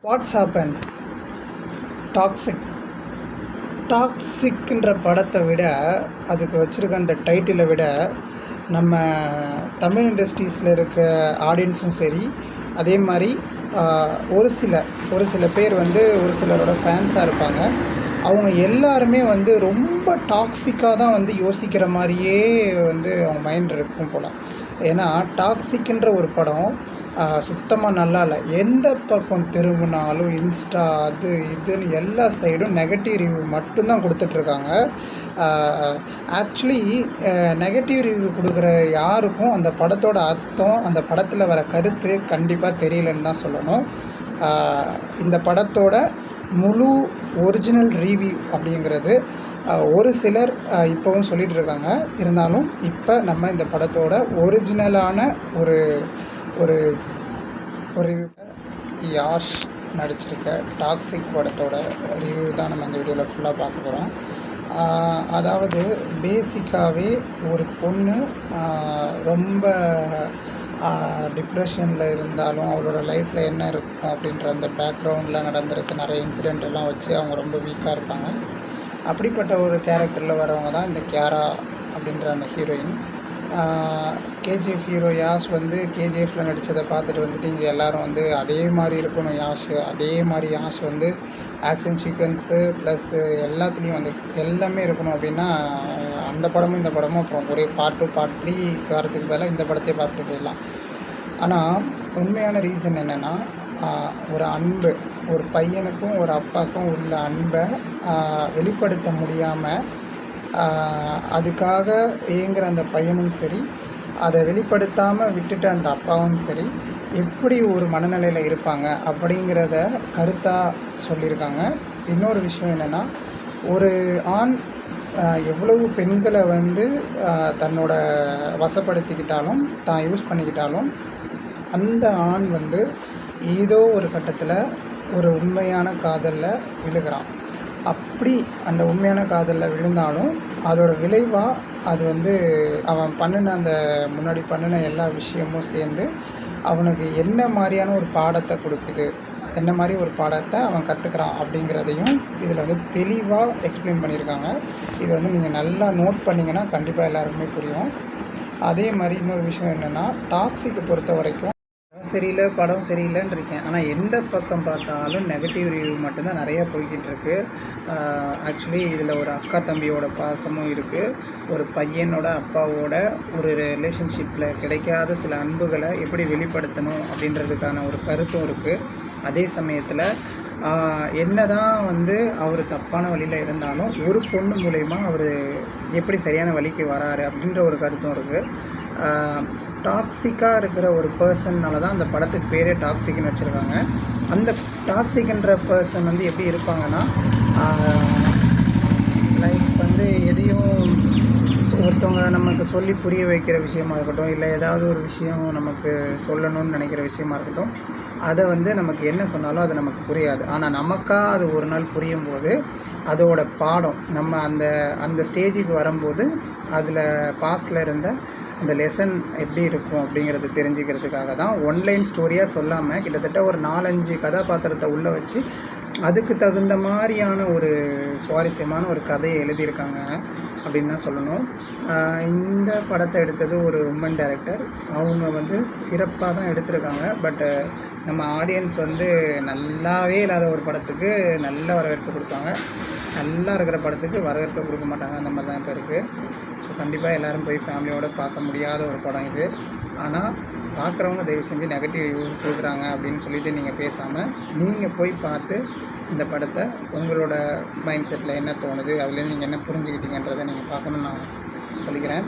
Watts happen toxic டாக்ஸிக்ன்ற படத்தை விட அதுக்கு வச்சுருக்க அந்த டைட்டிலை விட நம்ம தமிழ் இண்டஸ்ட்ரீஸில் இருக்க ஆடியன்ஸும் சரி, அதே மாதிரி ஒரு சில பேர் ஒரு சிலரோட ஃபேன்ஸாக இருப்பாங்க. அவங்க எல்லாருமே ரொம்ப டாக்ஸிக்காக தான் யோசிக்கிற மாதிரியே அவங்க மைண்ட் இருக்கும் போல். ஏன்னா டாக்ஸிக்ன்ற ஒரு படம் சுத்தமாக நல்லா இல்லை. எந்த பக்கம் திரும்பினாலும் இன்ஸ்டா அது இதுன்னு எல்லா சைடும் நெகட்டிவ் ரிவ்யூ மட்டும்தான் கொடுத்துட்ருக்காங்க. ஆக்சுவலி நெகட்டிவ் ரிவ்யூ கொடுக்குற யாருக்கும் அந்த படத்தோட அர்த்தம், அந்த படத்தில் வர கருத்து கண்டிப்பாக தெரியலன்னு தான் சொல்லணும். இந்த படத்தோட முழு ஒரிஜினல் ரிவ்யூ அப்படிங்கிறது ஒரு சிலர் இப்போவும் சொல்லிகிட்டு இருக்காங்க. இருந்தாலும் இப்போ நம்ம இந்த படத்தோட ஒரிஜினலான ஒரு ஒரு ஒரு யாஷ் நடிச்சிருக்க டாக்ஸிக் படத்தோட ரிவ்யூ தான் நம்ம இந்த வீடியோவில் ஃபுல்லாக பார்க்க போகிறோம். அதாவது பேசிக்காகவே ஒரு பொண்ணு ரொம்ப டிப்ரெஷனில் இருந்தாலும் அவரோட லைஃப்பில் என்ன இருக்கும் அப்படின்ற அந்த பேக்ரவுண்டில் நடந்திருக்க நிறைய இன்சிடெண்ட் எல்லாம் வச்சு அவங்க ரொம்ப வீக்காக இருப்பாங்க. அப்படிப்பட்ட ஒரு கேரக்டரில் வரவங்க தான் இந்த கியாரா அப்படின்ற அந்த ஹீரோயின். கேஜிஎஃப் ஹீரோ யாஷ் கேஜிஎஃப்பில் நடித்ததை பார்த்துட்டு இங்கே எல்லோரும் அதே மாதிரி இருக்கணும் அதே மாதிரி யாஷ் ஆக்ஷன் சீக்வன்ஸு ப்ளஸ் எல்லாத்துலேயும் எல்லாமே இருக்கணும் அப்படின்னா அந்த படமும் இந்த படமும் அப்புறம் ஒரே பார்ட் 2 பார்ட் 3 வரதுக்கு பதிலாக இந்த படத்தையே பார்த்துட்டு போயிடலாம். ஆனால் உண்மையான ரீசன் என்னென்னா, ஒரு அன்பு, ஒரு பையனுக்கும் ஒரு அப்பாவுக்கும் உள்ள அன்பை வெளிப்படுத்த முடியாமல் அதுக்காக ஏங்குற அந்த பையனும் சரி, அதை வெளிப்படுத்தாமல் விட்டுட்டு அந்த அப்பாவும் சரி எப்படி ஒரு மனநிலையில் இருப்பாங்க அப்படிங்கிறத கருத்தாக சொல்லியிருக்காங்க. இன்னொரு விஷயம் என்னென்னா, ஒரு ஆண் எவ்வளவு பெண்களை தன்னோட வசப்படுத்திக்கிட்டாலும் தான் யூஸ் பண்ணிக்கிட்டாலும் அந்த ஆண் ஏதோ ஒரு கட்டத்தில் ஒரு உண்மையான காதலில் விழுகிறான். அப்படி அந்த உண்மையான காதலில் விழுந்தாலும் அதோட விளைவாக அது அவன் முன்னாடி பண்ணின எல்லா விஷயமும் சேர்ந்து அவனுக்கு என்ன மாதிரியான ஒரு பாடத்தை கொடுக்குது, என்ன மாதிரி ஒரு பாடத்தை அவன் கற்றுக்கிறான் அப்படிங்கிறதையும் இதில் தெளிவாக எக்ஸ்பிளைன் பண்ணியிருக்காங்க. இது நீங்கள் நல்லா நோட் பண்ணிங்கன்னா கண்டிப்பாக எல்லாருக்குமே புரியும். அதே மாதிரி இன்னொரு விஷயம் என்னென்னா, டாக்ஸிக்கை பொறுத்த வரைக்கும் சரியில்லை, படம் சரியில்லைன்னு இருக்கேன். ஆனால் எந்த பக்கம் பார்த்தாலும் நெகட்டிவ் ரிவ்யூ மட்டும்தான் நிறையா போய்கிட்டு இருக்கு. ஆக்சுவலி இதில் ஒரு அக்கா தம்பியோட பாசமும் இருக்குது. ஒரு பையனோட அப்பாவோட ஒரு ரிலேஷன்ஷிப்பில் கிடைக்காத சில அன்புகளை எப்படி வெளிப்படுத்தணும் அப்படின்றதுக்கான ஒரு கருத்தும் இருக்குது. அதே சமயத்தில் என்ன தான் அவர் தப்பான வழியில் இருந்தாலும் ஒரு பொண்ணு மூலயமா அவர் எப்படி சரியான வழிக்கு வராரு அப்படின்ற ஒரு கருத்தும் இருக்குது. டாக்ஸிக்காக இருக்கிற ஒரு பர்சன்னால தான் அந்த படத்துக்கு பேரே டாக்ஸிக்னு வச்சுருக்காங்க. அந்த டாக்ஸிக்ன்ற பர்சன் எப்படி இருப்பாங்கன்னா, லைக் எதையும் ஒருத்தவங்க நமக்கு சொல்லி புரிய வைக்கிற விஷயமா இருக்கட்டும், இல்லை ஏதாவது ஒரு விஷயம் நமக்கு சொல்லணும்னு நினைக்கிற விஷயமா இருக்கட்டும், அதை நமக்கு என்ன சொன்னாலும் அது நமக்கு புரியாது. ஆனால் நமக்காக அது ஒரு நாள் புரியும் போது அதோட பாடம் நம்ம அந்த ஸ்டேஜுக்கு வரும்போது அதில் பாஸ்டில் இருந்த அந்த லெசன் எப்படி இருக்கும் அப்படிங்கிறது தெரிஞ்சுக்கிறதுக்காக தான் ஒன்லைன் ஸ்டோரியாக சொல்லாமல் கிட்டத்தட்ட ஒரு 4-5 கதாபாத்திரத்தை உள்ளே வச்சு அதுக்கு தகுந்த மாதிரியான ஒரு சுவாரஸ்யமான ஒரு கதையை எழுதியிருக்காங்க அப்படின்னு தான் சொல்லணும். இந்த படத்தை எடுத்தது ஒரு உமன் டைரக்டர். அவங்க சிறப்பாக தான் எடுத்திருக்காங்க. பட் நம்ம ஆடியன்ஸ் நல்லாவே இல்லாத ஒரு படத்துக்கு நல்ல வரவேற்பு கொடுப்பாங்க, நல்லா இருக்கிற படத்துக்கு வரவேற்பு கொடுக்க மாட்டாங்க. அந்த மாதிரி தான் இப்போ இருக்குது. ஸோ கண்டிப்பாக எல்லோரும் போய் ஃபேமிலியோடு பார்க்க முடியாத ஒரு படம் இது. ஆனால் பார்க்குறவங்க தயவு செஞ்சு நெகட்டிவ் ரிவ்யூ கொடுக்குறாங்க அப்படின்னு சொல்லிட்டு நீங்கள் பேசாமல் நீங்கள் போய் பார்த்து இந்த படத்தை உங்களோட மைண்ட் செட்டில் என்ன தோணுது, அதுலேருந்து நீங்கள் என்ன புரிஞ்சுக்கிட்டீங்கன்றதை நீங்கள் பார்க்கணுன்னு நான் சொல்லிக்கிறேன்.